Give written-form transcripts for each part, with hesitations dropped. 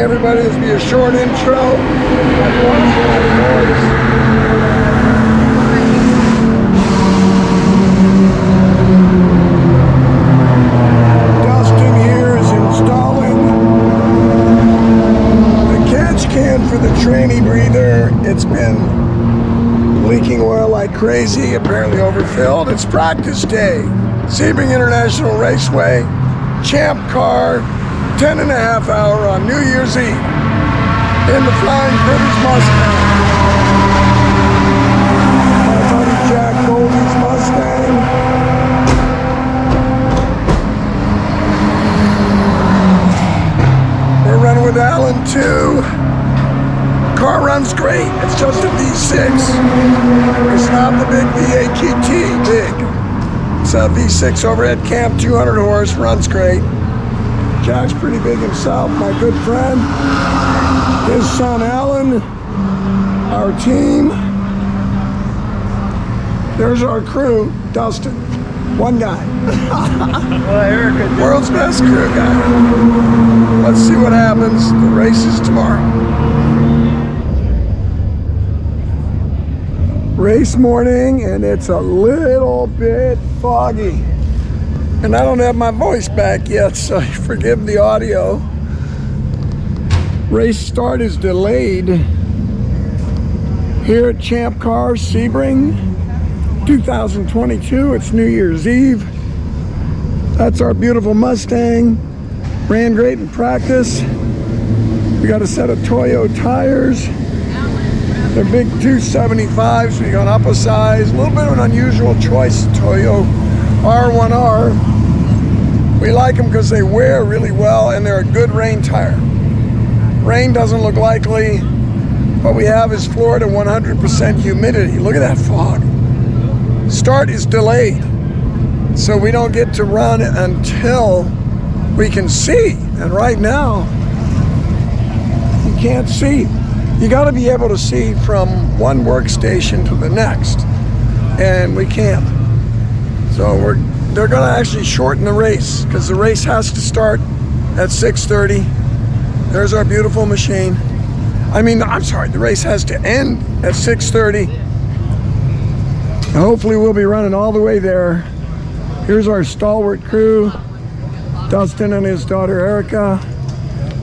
everybody. This will be a short intro. Dustin here is installing the catch can for the tranny breather. It's been leaking oil like crazy, apparently overfilled. It's practice day. Sebring International Raceway, ChampCar, 10.5 hour on New Year's Eve in the Flyin Critters Mustang. My buddy Jack Goldey's Mustang. We're running with Alan too. Car runs great. It's just a V6. It's not the big V8 GT, big. It's a V6 overhead cam, 200 horse, runs great. Jack's pretty big himself, my good friend. His son Alan, our team. There's our crew, Dustin, one guy. Well, Erika, world's best crew guy. Let's see what happens. The race is tomorrow. Race morning, and it's a little bit foggy. And I don't have my voice back yet, so forgive the audio. Race start is delayed here at ChampCar Sebring 2022. It's New Year's Eve. That's our beautiful Mustang. Ran great in practice. We got a set of Toyo tires. They're big 275s. We got up a size. A little bit of an unusual choice, Toyo R1R. We like them because they wear really well and they're a good rain tire. Rain doesn't look likely. What we have is Florida 100% humidity. Look at that fog. Start is delayed, so we don't get to run until we can see. And right now, you can't see. You got to be able to see from one workstation to the next, and we can't. So they're going to actually shorten the race because the race has to start at 6:30. There's our beautiful machine. I'm sorry, the race has to end at 6:30. Hopefully we'll be running all the way there. Here's our stalwart crew. Dustin and his daughter Erika,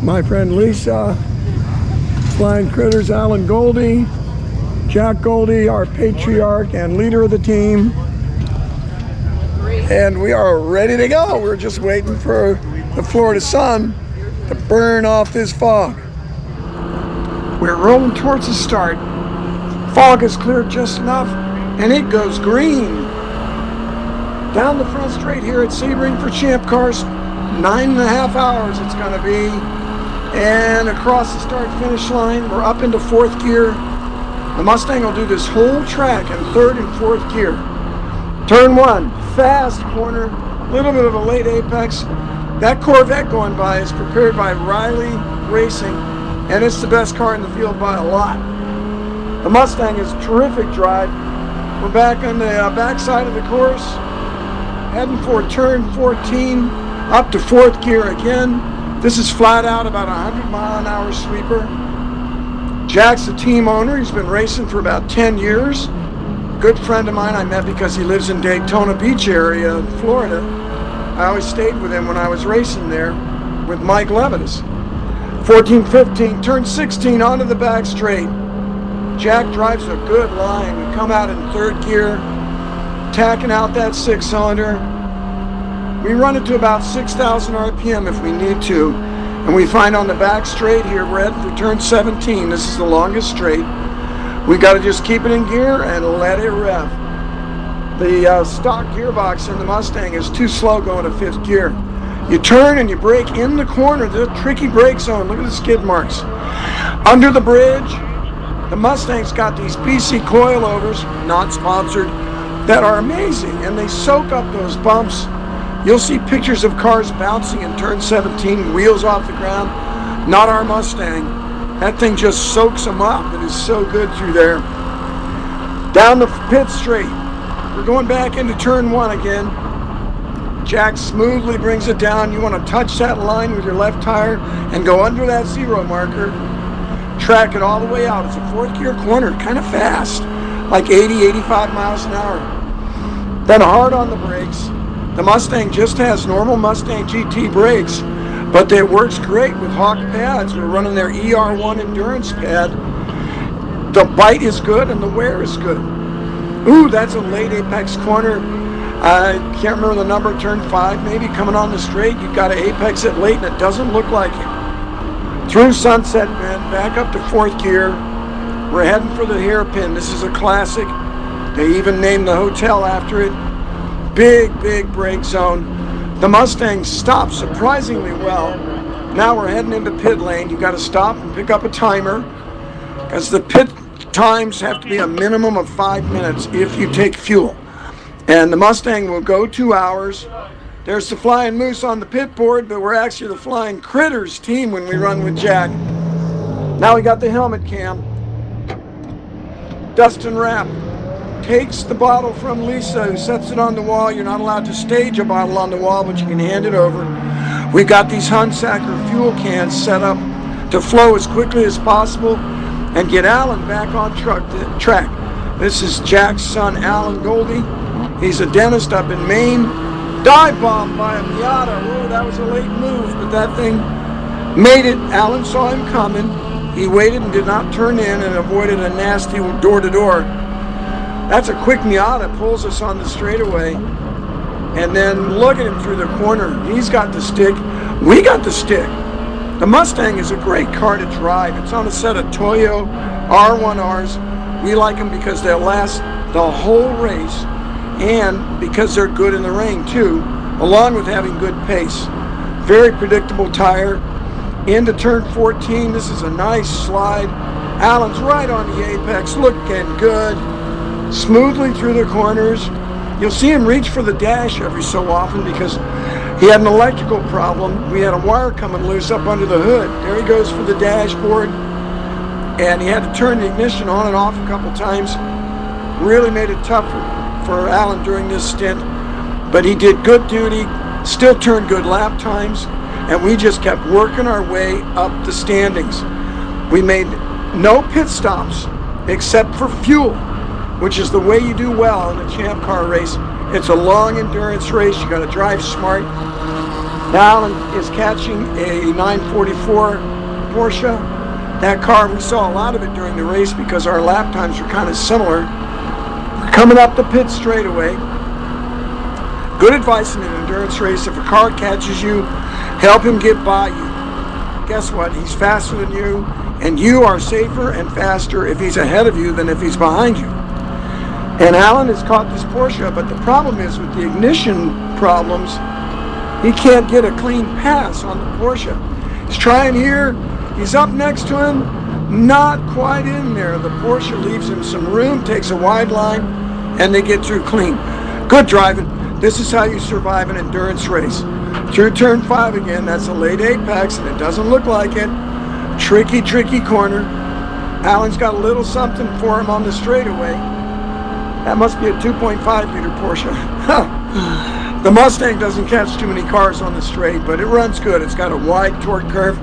my friend Lisa, Flyin Critters, Alan Goldey, Jack Goldey, our patriarch and leader of the team. And we are ready to go. We're just waiting for the Florida sun to burn off this fog. We're rolling towards the start. Fog is cleared just enough, and it goes green. Down the front straight here at Sebring for ChampCar's 9.5 hours it's going to be. And across the start-finish line, we're up into 4th gear. The Mustang will do this whole track in 3rd and 4th gear. Turn 1, fast corner, little bit of a late apex. That Corvette going by is prepared by Riley Racing, and it's the best car in the field by a lot. The Mustang is a terrific drive. We're back on the backside of the course, heading for turn 14, up to 4th gear again. This is flat out about a 100-mile-an-hour sweeper. Jack's the team owner. He's been racing for about 10 years. Good friend of mine I met because he lives in Daytona Beach area, Florida. I always stayed with him when I was racing there with Mike Levitas. 14, 15, turn 16 onto the back straight. Jack drives a good line. We come out in 3rd gear, tacking out that 6-cylinder. We run it to about 6,000 RPM if we need to. And we find on the back straight here, we're heading for turn 17. This is the longest straight. We got to just keep it in gear and let it rev. The stock gearbox in the Mustang is too slow going to 5th gear. You turn and you brake in the corner, the tricky brake zone. Look at the skid marks. Under the bridge, the Mustang's got these PC coilovers, not sponsored, that are amazing, and they soak up those bumps. You'll see pictures of cars bouncing in turn 17, wheels off the ground. Not our Mustang. That thing just soaks them up. It is so good through there. Down the pit straight. We're going back into turn 1 again. Jack smoothly brings it down. You want to touch that line with your left tire and go under that zero marker. Track it all the way out. It's a fourth gear corner, kind of fast, like 80, 85 miles an hour. Then hard on the brakes. The Mustang just has normal Mustang GT brakes, but it works great with Hawk pads. We're running their ER1 endurance pad. The bite is good and the wear is good. Ooh, that's a late apex corner. I can't remember the number, turn 5 maybe, coming on the straight. You've got to apex it late and it doesn't look like it. Through Sunset Bend, back up to fourth gear. We're heading for the hairpin. This is a classic. They even named the hotel after it. Big, big brake zone. The Mustang stops surprisingly well. Now we're heading into pit lane. You've got to stop and pick up a timer, because the pit times have to be a minimum of 5 minutes if you take fuel. And the Mustang will go 2 hours. There's the Flyin Moose on the pit board, but we're actually the Flyin Critters team when we run with Jack. Now we got the helmet cam. Dustin Rapp takes the bottle from Lisa, who sets it on the wall. You're not allowed to stage a bottle on the wall, but you can hand it over. We've got these Hunsacker fuel cans set up to flow as quickly as possible and get Alan back on track. This is Jack's son, Jack Goldey. He's a dentist up in Maine. Dive bombed by a Miata. Whoa, that was a late move, but that thing made it. Alan saw him coming. He waited and did not turn in and avoided a nasty door-to-door. That's a quick Miata, pulls us on the straightaway. And then look at him through the corner. He's got the stick. We got the stick. The Mustang is a great car to drive. It's on a set of Toyo R1Rs. We like them because they'll last the whole race and because they're good in the rain too, along with having good pace. Very predictable tire. Into turn 14, this is a nice slide. Alan's right on the apex, looking good. Smoothly through the corners. You'll see him reach for the dash every so often because he had an electrical problem. We had a wire coming loose up under the hood. There he goes for the dashboard. And he had to turn the ignition on and off a couple times. Really made it tough for Alan during this stint. But he did good duty, still turned good lap times, and we just kept working our way up the standings. We made no pit stops except for fuel, which is the way you do well in a ChampCar race. It's a long endurance race. You got to drive smart. Now Alan is catching a 944 Porsche. That car, we saw a lot of it during the race because our lap times were kind of similar. We're coming up the pit straightaway. Good advice in an endurance race: if a car catches you, help him get by you. Guess what? He's faster than you, and you are safer and faster if he's ahead of you than if he's behind you. And Alan has caught this Porsche, but the problem is with the ignition problems, he can't get a clean pass on the Porsche. He's trying here, he's up next to him, not quite in there. The Porsche leaves him some room, takes a wide line, and they get through clean. Good driving. This is how you survive an endurance race. Through turn 5 again, that's a late apex, and it doesn't look like it. Tricky, tricky corner. Alan's got a little something for him on the straightaway. That must be a 2.5 liter Porsche. The Mustang doesn't catch too many cars on the straight, but it runs good. It's got a wide torque curve.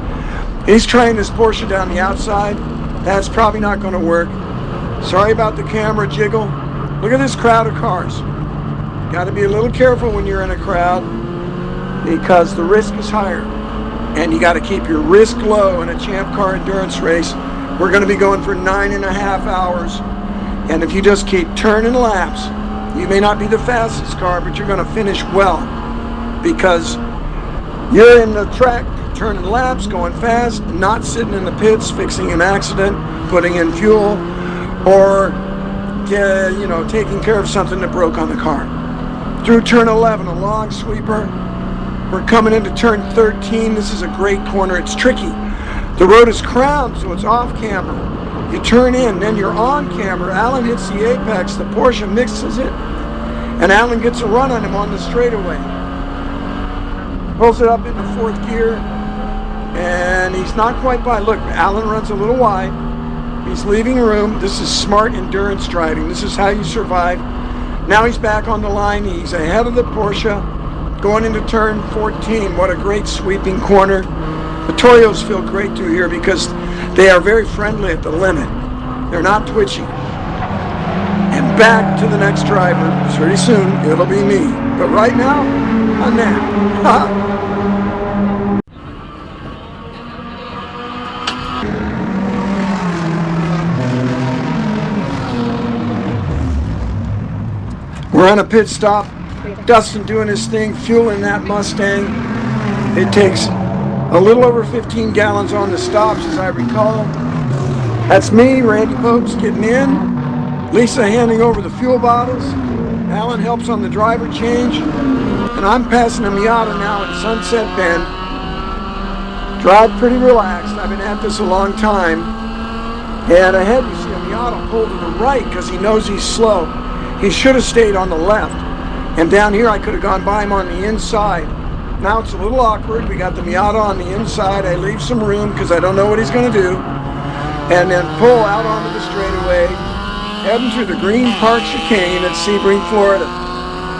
He's trying this Porsche down the outside. That's probably not going to work. Sorry about the camera jiggle. Look at this crowd of cars. Got to be a little careful when you're in a crowd because the risk is higher. And you got to keep your risk low in a ChampCar endurance race. We're going to be going for 9.5 hours. And if you just keep turning laps, you may not be the fastest car, but you're going to finish well because you're in the track turning laps, going fast, not sitting in the pits, fixing an accident, putting in fuel, or taking care of something that broke on the car. Through turn 11, a long sweeper. We're coming into turn 13. This is a great corner. It's tricky. The road is crowned, so it's off camera. You turn in, then you're on camera. Alan hits the apex, the Porsche mixes it, and Alan gets a run on him on the straightaway. Pulls it up into fourth gear, and he's not quite by. Look, Alan runs a little wide. He's leaving room. This is smart endurance driving. This is how you survive. Now he's back on the line. He's ahead of the Porsche. going into turn 14. What a great sweeping corner. The Toyos feel great through here because they are very friendly at the limit. They're not twitchy. And back to the next driver. Pretty soon, it'll be me. But right now, a nap. We're on a pit stop. Dustin doing his thing, fueling that Mustang. It takes a little over 15 gallons on the stops, as I recall. That's me, Randy Pobst, getting in. Lisa handing over the fuel bottles. Alan helps on the driver change. And I'm passing a Miata now at Sunset Bend. Drive pretty relaxed. I've been at this a long time. And ahead you see a Miata pull to the right because he knows he's slow. He should have stayed on the left. And down here I could have gone by him on the inside. Now it's a little awkward. We got the Miata on the inside. I leave some room because I don't know what he's going to do. And then pull out onto the straightaway, heading through the Green Park chicane at Sebring, Florida.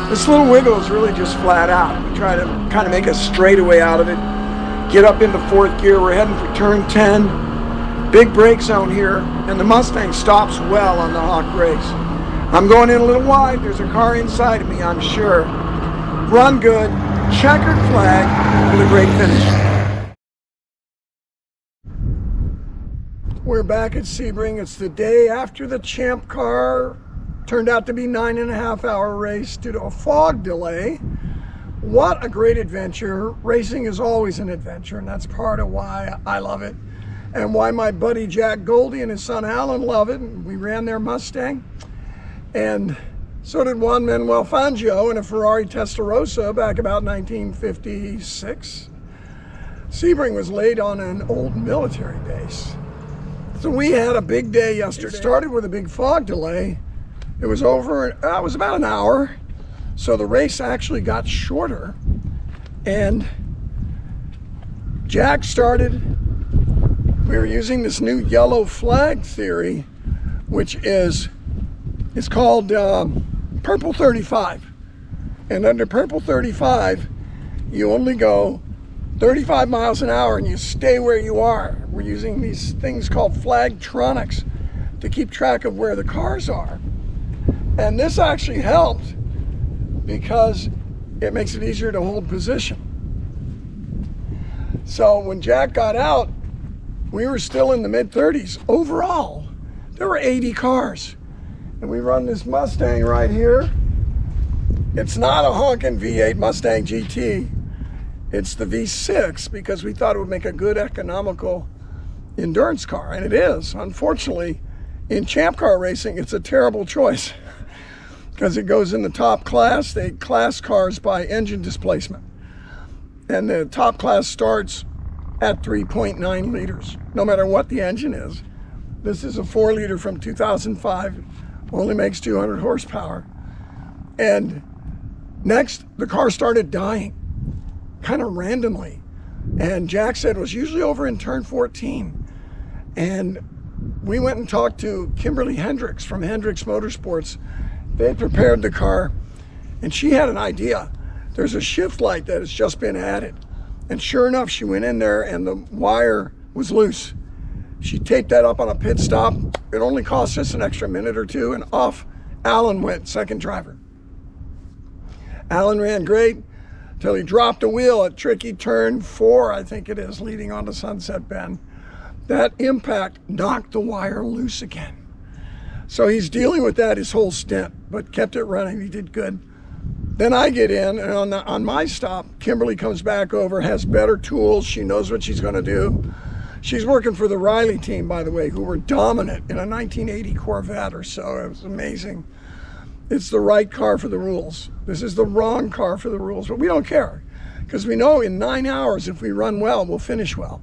This little wiggle is really just flat out. We try to kind of make a straightaway out of it. Get up into fourth gear. We're heading for turn 10. Big brake zone here, and the Mustang stops well on the Hawk race. I'm going in a little wide. There's a car inside of me, I'm sure. Run good. Checkered flag with a great finish. We're back at Sebring. It's the day after the ChampCar. Turned out to be 9.5-hour race due to a fog delay. What a great adventure. Racing is always an adventure, and that's part of why I love it and why my buddy Jack Goldey and his son Alan love it. We ran their Mustang, and so did Juan Manuel Fangio in a Ferrari Testarossa back about 1956. Sebring was laid on an old military base. So we had a big day yesterday. It started with a big fog delay. It was over, it was about an hour. So the race actually got shorter. And Jack started, we were using this new yellow flag theory, which is, it's called Purple 35. And under Purple 35, you only go 35 miles an hour and you stay where you are. We're using these things called flagtronics to keep track of where the cars are. And this actually helped because it makes it easier to hold position. So when Jack got out, we were still in the mid-30s. Overall, there were 80 cars. And we run this Mustang right here. It's not a honking V8 Mustang GT. It's the V6 because we thought it would make a good economical endurance car, and it is. Unfortunately, in ChampCar racing, it's a terrible choice because it goes in the top class. They class cars by engine displacement, and the top class starts at 3.9 liters, no matter what the engine is. This is a 4-liter from 2005, only makes 200 horsepower. And next, the car started dying, kind of randomly. And Jack said it was usually over in turn 14. And we went and talked to Kimberly Hendricks from Hendricks Motorsports. They had prepared the car, and she had an idea. There's a shift light that has just been added. And sure enough, she went in there and the wire was loose. She taped that up on a pit stop. It only cost us an extra minute or two, and off Alan went, second driver. Alan ran great till he dropped a wheel at tricky turn 4, I think it is, leading onto Sunset Bend. That impact knocked the wire loose again. So he's dealing with that his whole stint, but kept it running. He did good. Then I get in, and on my stop, Kimberly comes back over, has better tools. She knows what she's going to do. She's working for the Riley team, by the way, who were dominant in a 1980 Corvette or so. It was amazing. It's the right car for the rules. This is the wrong car for the rules, but we don't care because we know in 9 hours, if we run well, we'll finish well.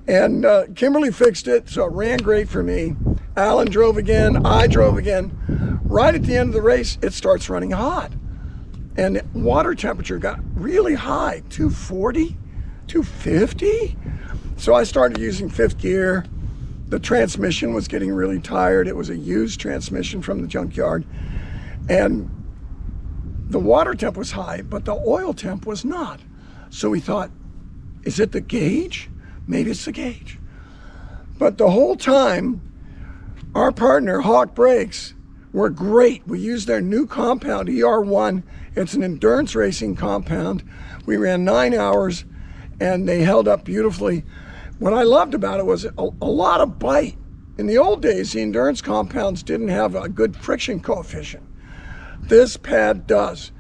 And Kimberly fixed it, so it ran great for me. Alan drove again, I drove again. Right at the end of the race, it starts running hot. And the water temperature got really high, 240, 250. So I started using 5th gear. The transmission was getting really tired. It was a used transmission from the junkyard. And the water temp was high, but the oil temp was not. So we thought, is it the gauge? Maybe it's the gauge. But the whole time, our partner, Hawk Brakes, were great. We used their new compound, ER1. It's an endurance racing compound. We ran 9 hours, and they held up beautifully. What I loved about it was a lot of bite. In the old days, the endurance compounds didn't have a good friction coefficient. This pad does.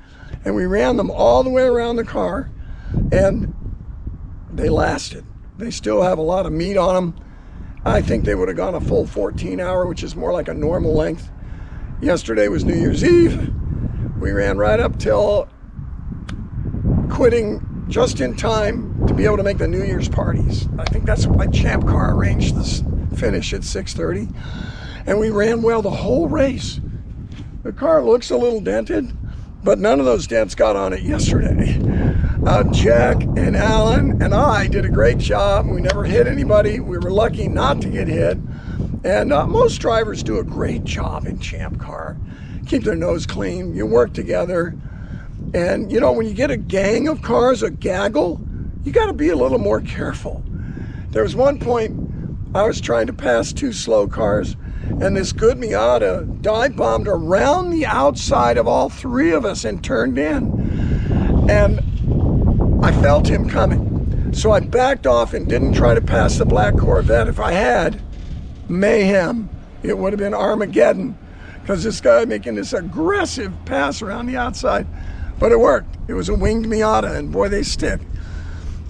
And we ran them all the way around the car, and they lasted. They still have a lot of meat on them. I think they would have gone a full 14-hour, which is more like a normal length. Yesterday was New Year's Eve. We ran right up till quitting just in time to be able to make the New Year's parties. I think that's why ChampCar arranged this finish at 6:30. And we ran well the whole race. The car looks a little dented, but none of those dents got on it yesterday. Jack and Alan and I did a great job. We never hit anybody. We were lucky not to get hit. And most drivers do a great job in ChampCar. Keep their nose clean. You work together. And, you know, when you get a gang of cars, a gaggle, you got to be a little more careful. There was one point I was trying to pass 2 slow cars, and this good Miata dive bombed around the outside of all 3 of us and turned in. And I felt him coming. So I backed off and didn't try to pass the black Corvette. If I had, mayhem. It would have been Armageddon, because this guy making this aggressive pass around the outside. But it worked. It was a winged Miata, and boy, they stick.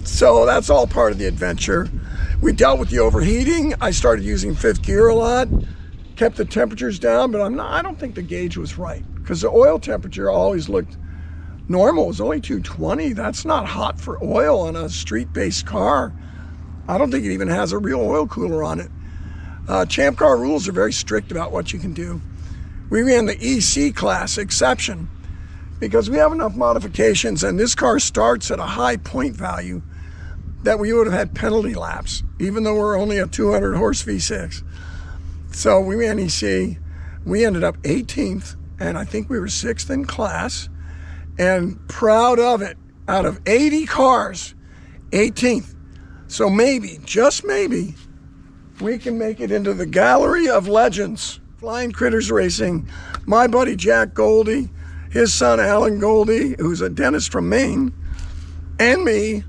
So that's all part of the adventure. We dealt with the overheating. I started using 5th gear a lot, kept the temperatures down, but I don't think the gauge was right, because the oil temperature always looked normal. It was only 220. That's not hot for oil on a street-based car. I don't think it even has a real oil cooler on it. ChampCar rules are very strict about what you can do. We ran the EC class exception because we have enough modifications, and this car starts at a high point value that we would have had penalty laps, even though we're only a 200 horse V6. So we ran EC. We ended up 18th, and I think we were 6th in class, and proud of it. Out of 80 cars, 18th. So maybe, just maybe, we can make it into the gallery of legends. Flyin Critters Racing. My buddy Jack Goldey, his son Alan Goldey, who's a dentist from Maine, and me,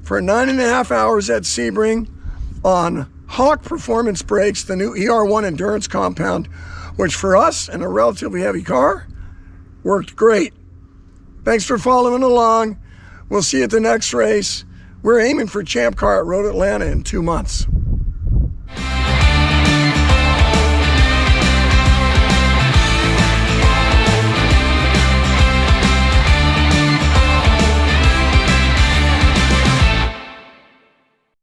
for 9.5 hours at Sebring on Hawk Performance Brakes, the new ER1 endurance compound, which for us in a relatively heavy car, worked great. Thanks for following along. We'll see you at the next race. We're aiming for ChampCar at Road Atlanta in 2 months.